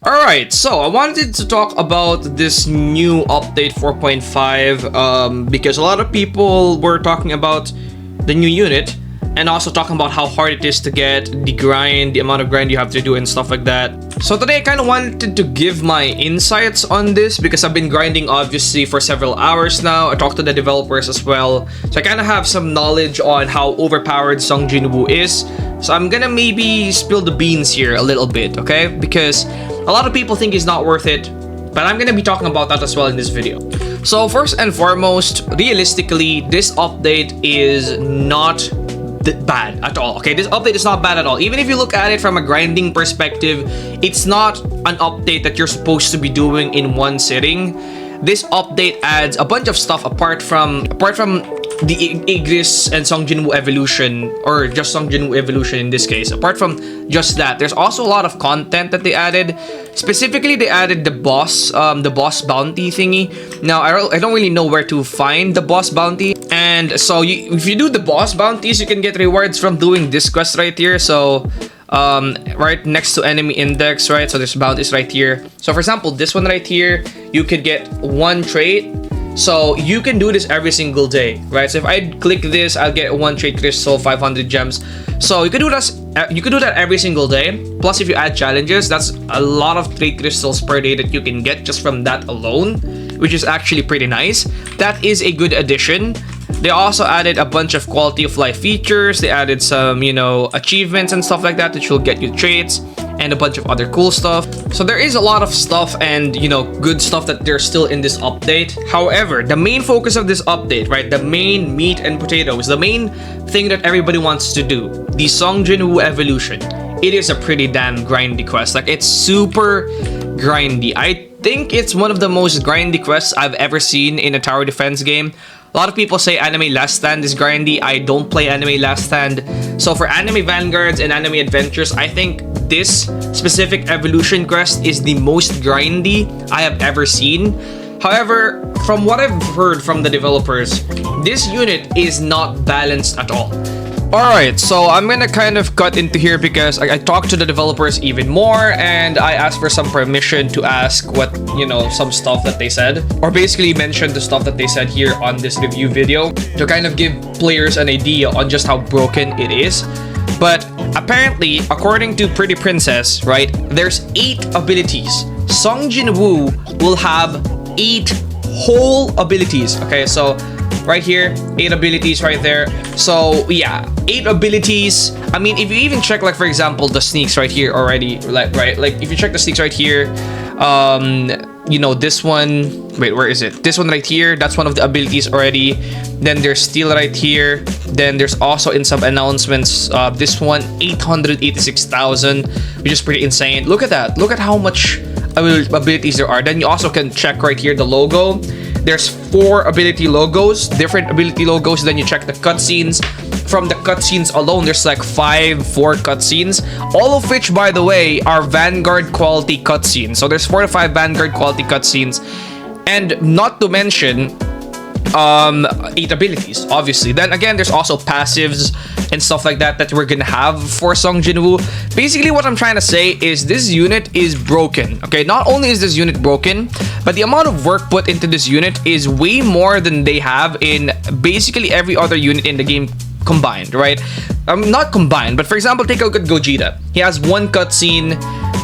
Alright, so I wanted to talk about this new update 4.5 because a lot of people were talking about the new unit and also talking about how hard it is to get, the grind, the amount of grind you have to do and stuff like that. So today I kind of wanted to give my insights on this because I've been grinding obviously for several hours now. I talked to the developers as well. So I kind of have some knowledge on how overpowered Song Jinwoo is. So I'm gonna maybe spill the beans here a little bit, okay? Because a lot of people think he's not worth it, but I'm gonna be talking about that as well in this video. So first and foremost, realistically, this update is not bad at all. Okay, this update is not bad at all. Even if you look at it from a grinding perspective, it's not an update that you're supposed to be doing in one sitting. This update adds a bunch of stuff apart from the Igris and Song Jinwoo evolution, or just Song Jinwoo evolution in this case. Apart from just that, there's also a lot of content that they added. Specifically, they added the boss bounty thingy. Now, I don't really know where to find the boss bounty. And so if you do the boss bounties, you can get rewards from doing this quest right here. So right next to enemy index, right? So there's bounties right here. So for example, this one right here, you could get one trait. So you can do this every single day, right? So if I click this, I'll get one trait crystal, 500 gems. So you could do this. You could do that every single day. Plus, if you add challenges, that's a lot of trait crystals per day that you can get just from that alone, which is actually pretty nice. That is a good addition. They also added a bunch of quality of life features. They added some, achievements and stuff like that which will get you traits and a bunch of other cool stuff. So there is a lot of stuff and, good stuff that there's still in this update. However, the main focus of this update, right, the main meat and potatoes, the main thing that everybody wants to do, the Song Jinwoo evolution, it is a pretty damn grindy quest. Like, it's super grindy. I think it's one of the most grindy quests I've ever seen in a tower defense game. A lot of people say Anime Last Stand is grindy. I don't play Anime Last Stand. So for Anime Vanguards and AnimeDefenders, I think this specific evolution quest is the most grindy I have ever seen. However, from what I've heard from the developers, this unit is not balanced at all. Alright, so I'm gonna kind of cut into here because I talked to the developers even more and I asked for some permission to ask what, some stuff that they said, or basically mention the stuff that they said here on this review video to kind of give players an idea on just how broken it is. But apparently, according to Pretty Princess, right, there's 8 abilities. Song Jinwoo will have 8 whole abilities. Okay, so right here, 8 abilities right there. So yeah, 8 abilities. I mean, if you even check, like, for example, the sneaks right here already, like if you check the sneaks right here, this one, wait, where is it? This one right here, that's one of the abilities already. Then there's steel right here. Then there's also in some announcements, this one, 886,000, which is pretty insane. Look at that. Look at how much abilities there are. Then you also can check right here the logo. There's 4 ability logos, different ability logos. Then you check the cutscenes. From the cutscenes alone, there's like 4 cutscenes, all of which, by the way, are Vanguard quality cutscenes. So there's 4 to 5 Vanguard quality cutscenes, and not to mention 8 abilities, obviously. Then again, there's also passives and stuff like that we're gonna have for Song Jinwoo. Basically, what I'm trying to say is this unit is broken. Okay, not only is this unit broken, but the amount of work put into this unit is way more than they have in basically every other unit in the game combined, right? Not combined, but for example, take a look at Gogeta. He has 1 cutscene.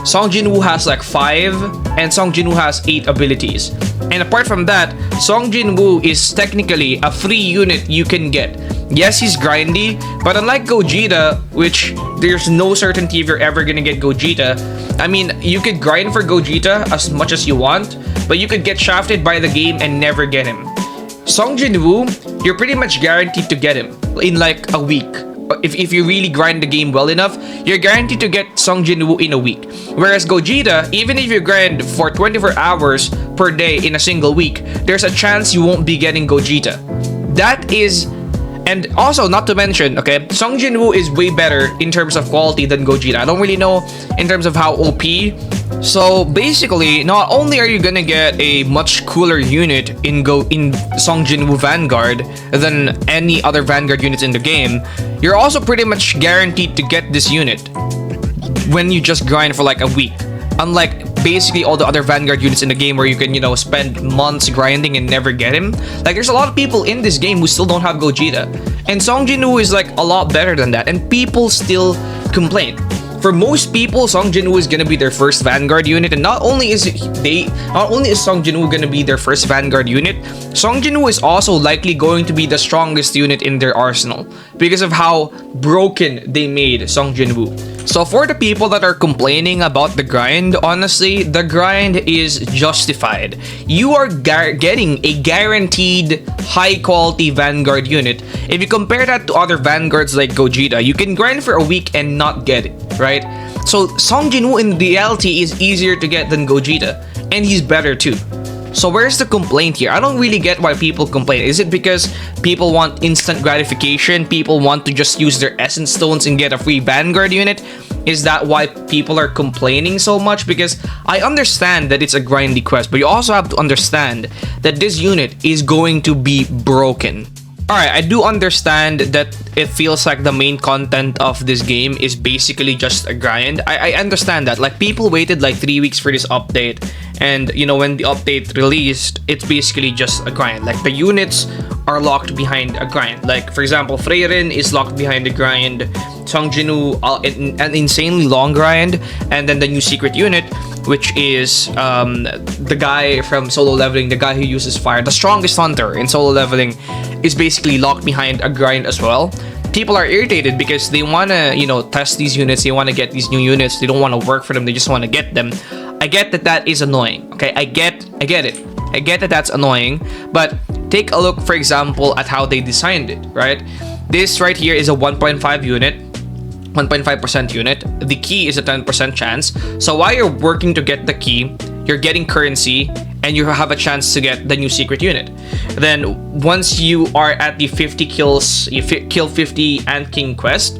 Song Jinwoo has like 5, and Song Jinwoo has 8 abilities. And apart from that, Song Jinwoo is technically a free unit you can get. Yes, he's grindy, but unlike Gogeta, which there's no certainty if you're ever gonna get Gogeta. I mean, you could grind for Gogeta as much as you want, but you could get shafted by the game and never get him. Song Jinwoo, you're pretty much guaranteed to get him in like a week. If you really grind the game well enough, you're guaranteed to get Song Jinwoo in a week. Whereas Gogeta, even if you grind for 24 hours per day in a single week, there's a chance you won't be getting Gogeta. That is... And also, not to mention, okay, Song Jinwoo is way better in terms of quality than Gogeta. I don't really know in terms of how OP. So basically, not only are you gonna get a much cooler unit in Song Jinwoo Vanguard than any other Vanguard units in the game, you're also pretty much guaranteed to get this unit when you just grind for like a week. Unlike basically all the other Vanguard units in the game where you can, you know, spend months grinding and never get him. Like, there's a lot of people in this game who still don't have Gogeta. And Song Jinwoo is like a lot better than that. And people still complain. For most people, Song Jinwoo is gonna be their first Vanguard unit, and not only is Song Jinwoo gonna be their first Vanguard unit, Song Jinwoo is also likely going to be the strongest unit in their arsenal because of how broken they made Song Jinwoo. So for the people that are complaining about the grind, honestly, the grind is justified. You are getting a guaranteed high quality Vanguard unit. If you compare that to other Vanguards like Gogeta, you can grind for a week and not get it, right? So Song Jinwoo in reality is easier to get than Gogeta, and he's better too. So where's the complaint here? I don't really get why people complain. Is it because people want instant gratification? People want to just use their essence stones and get a free Vanguard unit? Is that why people are complaining so much? Because I understand that it's a grindy quest, but you also have to understand that this unit is going to be broken. Alright, I do understand that it feels like the main content of this game is basically just a grind. I understand that. Like, people waited like 3 weeks for this update, and you know, when the update released, it's basically just a grind. Like, the units are locked behind a grind. Like, for example, Freyrin is locked behind a grind, Song Jinwoo an insanely long grind, and then the new secret unit, which is the guy from Solo Leveling, the guy who uses fire, the strongest hunter in Solo Leveling, is basically locked behind a grind as well. People are irritated because they want to, you know, test these units, they want to get these new units, they don't want to work for them, they just want to get them. I get that that is annoying, okay? I get it. I get that that's annoying, but take a look, for example, at how they designed it, right? This right here is a 1.5 unit, 1.5% unit. The key is a 10% chance. So while you're working to get the key, you're getting currency, and you have a chance to get the new secret unit. Then once you are at the 50 kills, you kill 50 Ant King quest,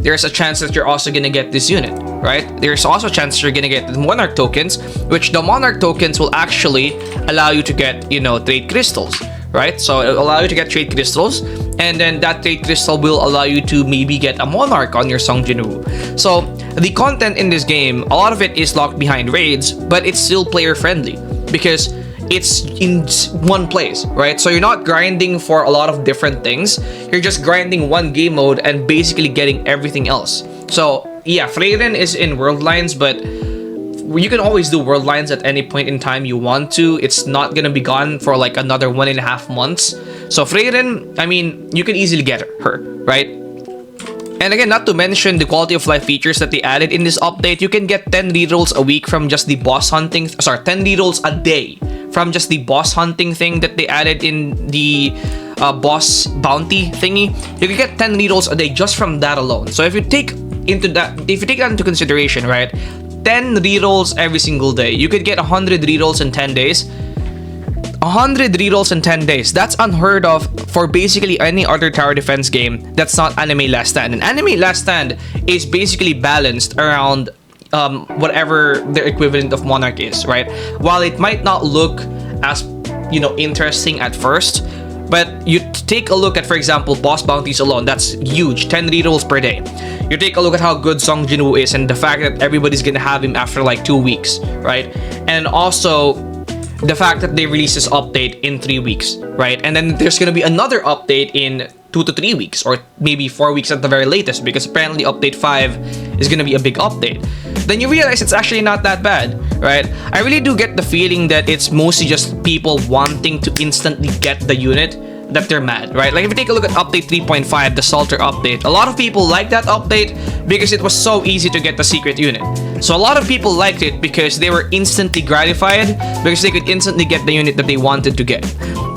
there's a chance that you're also gonna get this unit, right? There's also a chance you're gonna get the Monarch tokens, which the Monarch tokens will actually allow you to get, you know, trade crystals, right? So it'll allow you to get trade crystals, and then that trade crystal will allow you to maybe get a Monarch on your Song Jinwoo. So the content in this game, a lot of it is locked behind raids, but it's still player friendly because it's in one place, right? So you're not grinding for a lot of different things. You're just grinding one game mode and basically getting everything else. So yeah, Freyrin is in World Lines, but you can always do World Lines at any point in time you want to. It's not gonna be gone for like another 1.5 months. So Freyrin, I mean, you can easily get her, right? And again, not to mention the quality of life features that they added in this update. You can get 10 rerolls a week from just the boss hunting, 10 rerolls a day from just the boss hunting thing that they added in the boss bounty thingy. You can get 10 rerolls a day just from that alone. So if you take that into consideration, right, 10 rerolls every single day, you could get 100 rerolls in 10 days. 100 rerolls in 10 days. That's unheard of for basically any other tower defense game that's not Anime Last Stand. And Anime Last Stand is basically balanced around whatever the equivalent of Monarch is, right? While it might not look as, you know, interesting at first, but you take a look at, for example, boss bounties alone. That's huge, 10 rerolls per day. You take a look at how good Song Jinwoo is and the fact that everybody's gonna have him after like 2 weeks, right? And also the fact that they release this update in 3 weeks, right? And then there's gonna be another update in 2 to 3 weeks, or maybe 4 weeks at the very latest, because apparently update 5 is gonna be a big update. Then you realize it's actually not that bad, right? I really do get the feeling that it's mostly just people wanting to instantly get the unit that they're mad, right? Like if you take a look at update 3.5, the Salter update, a lot of people like that update because it was so easy to get the secret unit. So a lot of people liked it because they were instantly gratified because they could instantly get the unit that they wanted to get.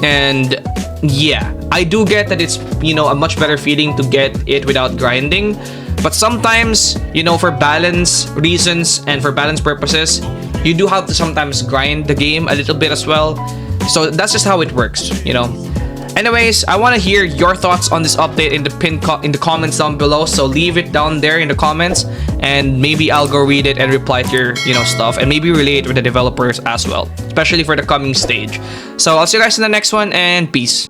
And yeah, I do get that it's, you know, a much better feeling to get it without grinding. But sometimes, you know, for balance reasons and for balance purposes, you do have to sometimes grind the game a little bit as well. So that's just how it works, you know. Anyways, I want to hear your thoughts on this update in the comments down below. So leave it down there in the comments, and maybe I'll go read it and reply to your, you know, stuff, and maybe relate with the developers as well, especially for the coming stage. So I'll see you guys in the next one, and peace.